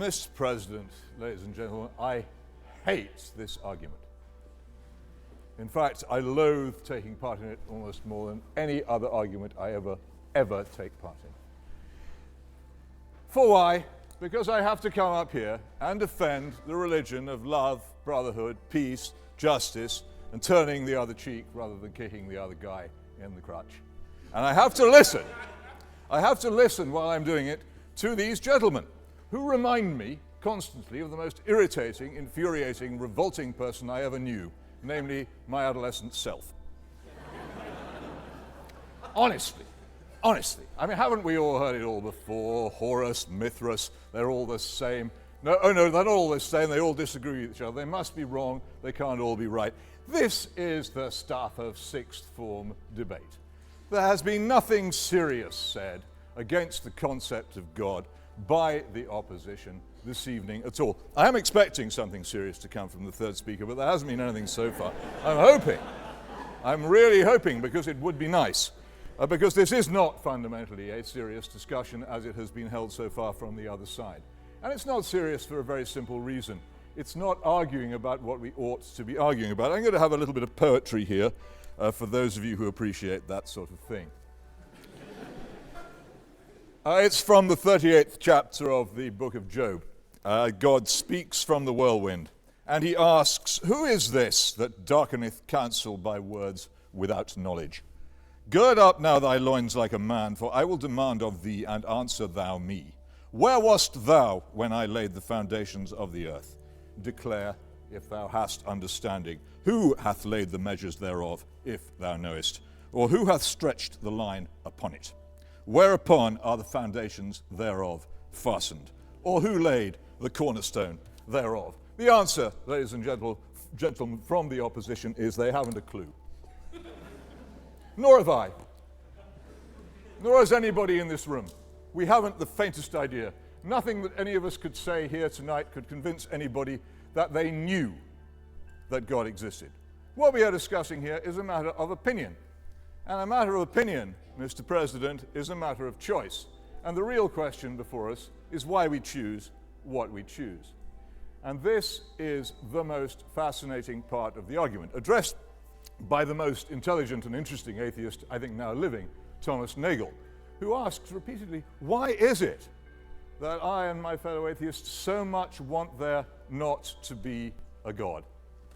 Mr. President, ladies and gentlemen, I hate this argument. In fact, I loathe taking part in it almost more than any other argument I ever take part in. For why? Because I have to come up here and defend the religion of love, brotherhood, peace, justice, and turning the other cheek rather than kicking the other guy in the crotch. And I have to listen while I'm doing it to these gentlemen, who remind me constantly of the most irritating, infuriating, revolting person I ever knew, namely my adolescent self. Honestly. I mean, haven't we all heard it all before? Horus, Mithras, they're all the same. No, they're not all the same. They all disagree with each other. They must be wrong. They can't all be right. This is the stuff of sixth form debate. There has been nothing serious said against the concept of God by the opposition this evening at all. I am expecting something serious to come from the third speaker, but there hasn't been anything so far. I'm really hoping, because it would be nice, because this is not fundamentally a serious discussion as it has been held so far from the other side. And it's not serious for a very simple reason. It's not arguing about what we ought to be arguing about. I'm going to have a little bit of poetry here for those of you who appreciate that sort of thing. It's from the 38th chapter of the book of Job. God speaks from the whirlwind, and he asks, "Who is this that darkeneth counsel by words without knowledge? Gird up now thy loins like a man, for I will demand of thee, and answer thou me. Where wast thou when I laid the foundations of the earth? Declare, if thou hast understanding. Who hath laid the measures thereof, if thou knowest? Or who hath stretched the line upon it? Whereupon are the foundations thereof fastened? Or who laid the cornerstone thereof?" The answer, ladies and gentlemen, from the opposition is they haven't a clue. Nor have I. Nor has anybody in this room. We haven't the faintest idea. Nothing that any of us could say here tonight could convince anybody that they knew that God existed. What we are discussing here is a matter of opinion. And a matter of opinion, Mr. President, is a matter of choice. And the real question before us is why we choose what we choose. And this is the most fascinating part of the argument, addressed by the most intelligent and interesting atheist, I think now living, Thomas Nagel, who asks repeatedly, why is it that I and my fellow atheists so much want there not to be a God?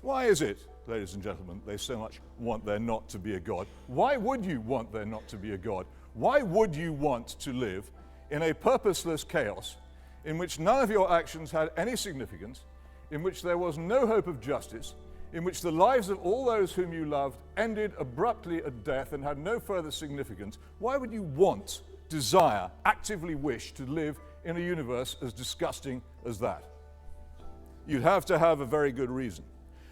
Why is it, ladies and gentlemen, they so much want there not to be a God? Why would you want there not to be a God? Why would you want to live in a purposeless chaos in which none of your actions had any significance, in which there was no hope of justice, in which the lives of all those whom you loved ended abruptly at death and had no further significance? Why would you want, desire, actively wish to live in a universe as disgusting as that? You'd have to have a very good reason.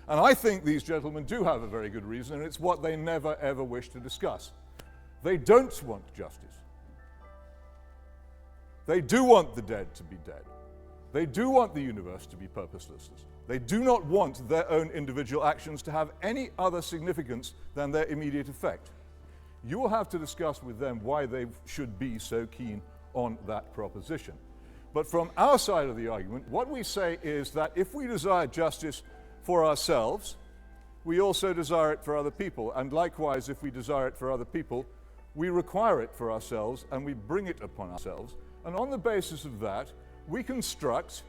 And I think these gentlemen do have a very good reason, and it's what they never ever wish to discuss. They don't want justice. They do want the dead to be dead. They do want the universe to be purposeless. They do not want their own individual actions to have any other significance than their immediate effect. You will have to discuss with them why they should be so keen on that proposition. But from our side of the argument, what we say is that if we desire justice for ourselves, we also desire it for other people. And likewise, if we desire it for other people, we require it for ourselves and we bring it upon ourselves. And on the basis of that, we construct,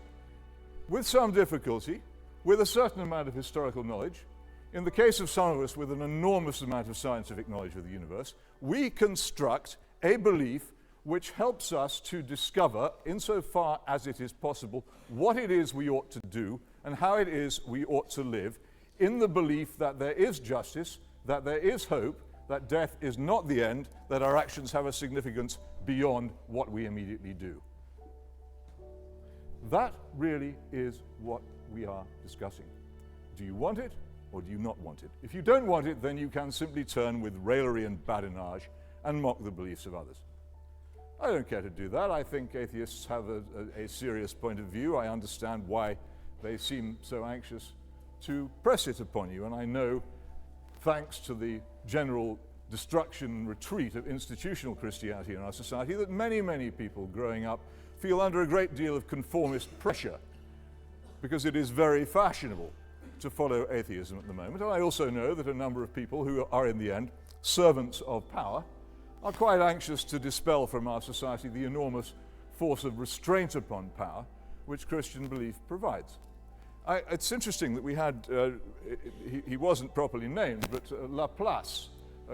with some difficulty, with a certain amount of historical knowledge, in the case of some of us with an enormous amount of scientific knowledge of the universe, we construct a belief which helps us to discover, insofar as it is possible, what it is we ought to do and how it is we ought to live, in the belief that there is justice, that there is hope, that death is not the end, that our actions have a significance beyond what we immediately do. That really is what we are discussing. Do you want it or do you not want it? If you don't want it, then you can simply turn with raillery and badinage and mock the beliefs of others. I don't care to do that. I think atheists have a serious point of view. I understand why they seem so anxious to press it upon you. And I know, thanks to the general destruction and retreat of institutional Christianity in our society, that many, many people growing up feel under a great deal of conformist pressure because it is very fashionable to follow atheism at the moment. And I also know that a number of people who are in the end servants of power are quite anxious to dispel from our society the enormous force of restraint upon power which Christian belief provides. It's interesting that we had, he wasn't properly named, but Laplace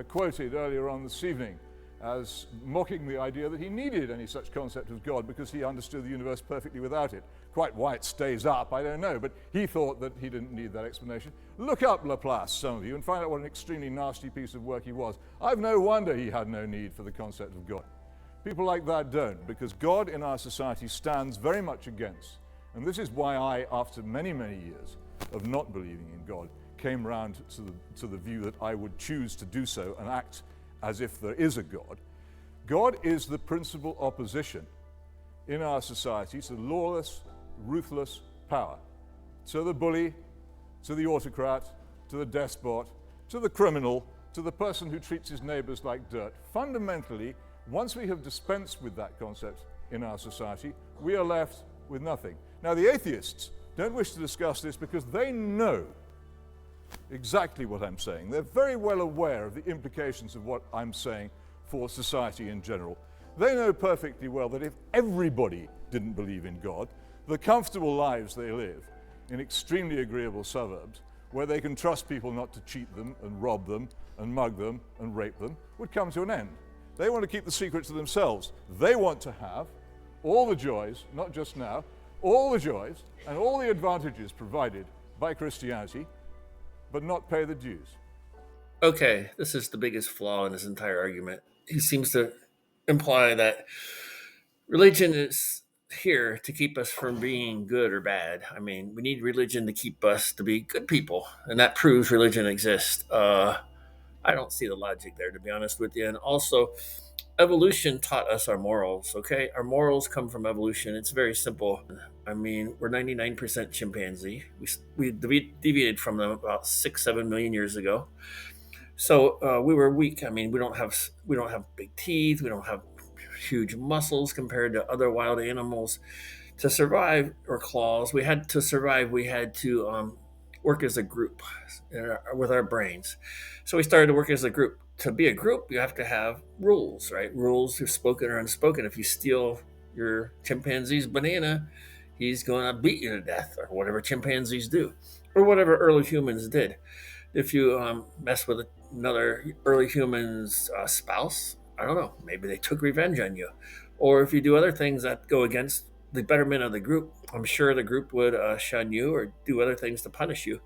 quoted earlier on this evening as mocking the idea that he needed any such concept as God because he understood the universe perfectly without it. Quite why it stays up, I don't know, but he thought that he didn't need that explanation. Look up Laplace, some of you, and find out what an extremely nasty piece of work he was. I've no wonder he had no need for the concept of God. People like that don't, because God in our society stands very much against. And this is why I, after many, many years of not believing in God, came round to the view that I would choose to do so and act as if there is a God. God is the principal opposition in our society to lawless, ruthless power. To the bully, to the autocrat, to the despot, to the criminal, to the person who treats his neighbors like dirt. Fundamentally, once we have dispensed with that concept in our society, we are left with nothing. Now, the atheists don't wish to discuss this because they know exactly what I'm saying. They're very well aware of the implications of what I'm saying for society in general. They know perfectly well that if everybody didn't believe in God, the comfortable lives they live in extremely agreeable suburbs, where they can trust people not to cheat them and rob them and mug them and rape them, would come to an end. They want to keep the secret to themselves. They want to have all the joys, not just now, all the joys and all the advantages provided by Christianity, but not pay the dues. Okay, this is the biggest flaw in his entire argument. He seems to imply that religion is here to keep us from being good or bad. I mean, we need religion to keep us to be good people, and that proves religion exists. I don't see the logic there, to be honest with you. And also, evolution taught us our morals, okay? Our morals come from evolution. It's very simple. I mean, we're 99% chimpanzee. We deviated from them about 6-7 million years ago. So we were weak. I mean, we don't have big teeth. We don't have huge muscles compared to other wild animals. To survive, or claws, we had to survive. We had to work as a group with our brains. So we started to work as a group. To be a group, you have to have rules, right? Rules are spoken or unspoken. If you steal your chimpanzee's banana, he's going to beat you to death, or whatever chimpanzees do, or whatever early humans did. If you mess with another early human's spouse, I don't know, maybe they took revenge on you. Or if you do other things that go against the betterment of the group, I'm sure the group would shun you or do other things to punish you.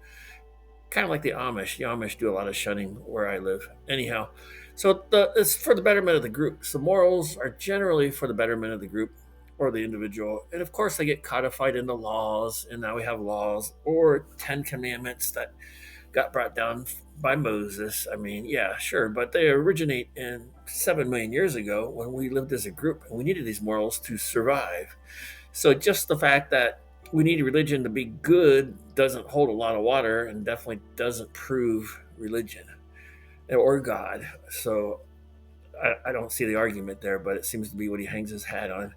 Kind of like the Amish. The Amish do a lot of shunning where I live. Anyhow, so it's for the betterment of the group. So morals are generally for the betterment of the group or the individual. And of course, they get codified into laws, and now we have laws or 10 commandments that got brought down by Moses. I mean, yeah, sure, but they originate in 7 million years ago when we lived as a group and we needed these morals to survive. So just the fact that we need religion to be good doesn't hold a lot of water and definitely doesn't prove religion or God. So I don't see the argument there, but it seems to be what he hangs his hat on.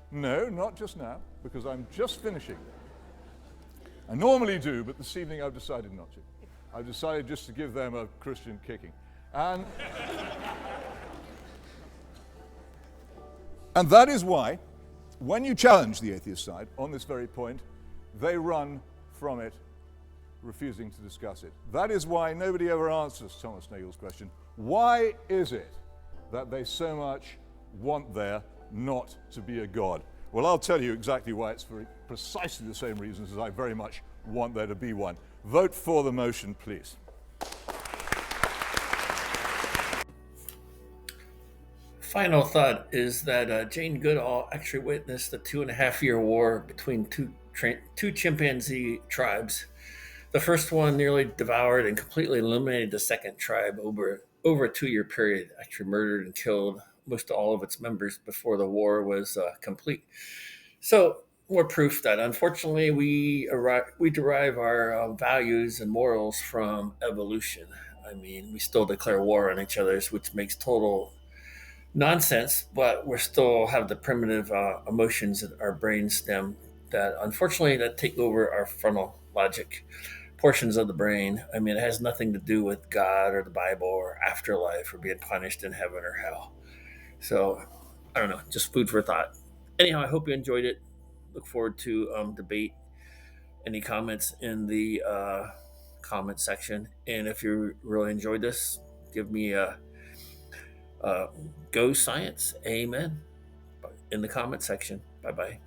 No, not just now, because I'm just finishing. I normally do, but this evening I've decided not to. I've decided just to give them a Christian kicking. And that is why, when you challenge the atheist side on this very point, they run from it, refusing to discuss it. That is why nobody ever answers Thomas Nagel's question. Why is it that they so much want there not to be a God? Well, I'll tell you exactly why. It's for precisely the same reasons as I very much want there to be one. Vote for the motion, please. Final thought is that Jane Goodall actually witnessed a 2.5 year war between two chimpanzee tribes. The first one nearly devoured and completely eliminated the second tribe over a 2 year period, actually murdered and killed most all of its members before the war was complete. So more proof that unfortunately we derive our values and morals from evolution. I mean, we still declare war on each other, which makes total nonsense, but we're still have the primitive emotions in our brain stem that unfortunately that take over our frontal logic portions of the brain. I mean, it has nothing to do with God or the Bible or afterlife or being punished in heaven or hell. So I don't know, just food for thought. Anyhow, I hope you enjoyed it. Look forward to debate. Any comments in the comment section, and if you really enjoyed this, give me a go science, amen, in the comment section. Bye bye.